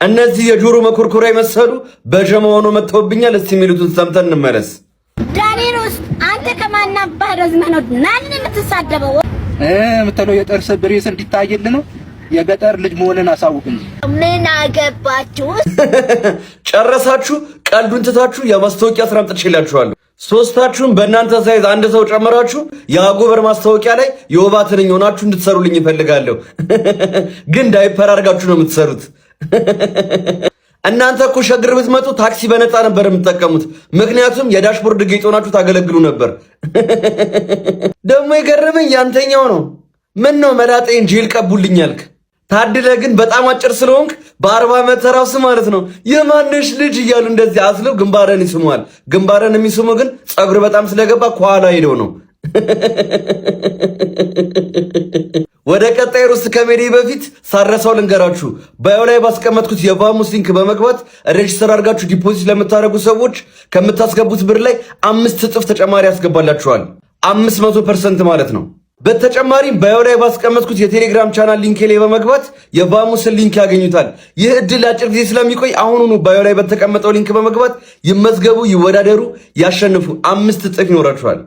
እነዚህ የጆሮ መኮርኮሪያ የመሰሉ በጀማ ሆኖ መጥተውብኛል። እስቲ የሚሉትን ሰምተን እንመለስ። ዳኒሮስ አንተ ከማና ባረዝመህ ነው ናን የምትሳደበው? የምትለው የጥርስ ብሬስ እንዲታይል ነው። የገጠር ልጅ መሆንን አሳውቅ እንጂ ምን አገባችሁ? ጨረሳችሁ? ቀልዱን ትታችሁ የማስታወቂያ ስራ አምጥቼላችኋለሁ። ሶስታችሁም በእናንተ ሳይዝ አንድ ሰው ጨምራችሁ የአጎበር ማስታወቂያ ላይ የወባ ትንኝ ሆናችሁ እንድትሰሩልኝ ይፈልጋለሁ። ግን ዳይፐር አድርጋችሁ ነው የምትሰሩት። እናንተ እኮ ሸግር ብትመጡ ታክሲ በነፃ ነበር የምትጠቀሙት። ምክንያቱም የዳሽቦርድ ጌጥ ሆናችሁ ታገለግሉ ነበር። ደግሞ የገረመኝ ያንተኛው ነው። ምን ነው መላጤን ጄል ቀቡልኝ አልክ? ታድለ ግን በጣም አጭር ስለሆንክ በ40 ዓመት ራስ ማለት ነው የማንሽ ልጅ እያሉ እንደዚህ አስለው ግንባረን ይስሙዋል። ግንባረን የሚስሙ ግን ጸጉር በጣም ስለገባ ከኋላ ሄደው ነው። ወደ ቀጣይ ሩስ ከሜዲ በፊት ሳረሳው ልንገራችሁ። ባዮ ላይ ባስቀመጥኩት የቫሙስ ሊንክ በመግባት ሬጅስተር አድርጋችሁ ዲፖዚት ለምታደርጉ ሰዎች ከምታስገቡት ብር ላይ 5 እጥፍ ተጨማሪ ያስገባላችኋል። 500% ማለት ነው። በተጨማሪም ባዮ ላይ ባስቀመጥኩት የቴሌግራም ቻናል ሊንክ ላይ በመግባት የቫሙስን ሊንክ ያገኙታል። ይህ እድል አጭር ጊዜ ስለሚቆይ አሁኑኑ ባዮ ላይ በተቀመጠው ሊንክ በመግባት ይመዝገቡ፣ ይወዳደሩ፣ ያሸንፉ። 5 እጥፍ ይኖራችኋል።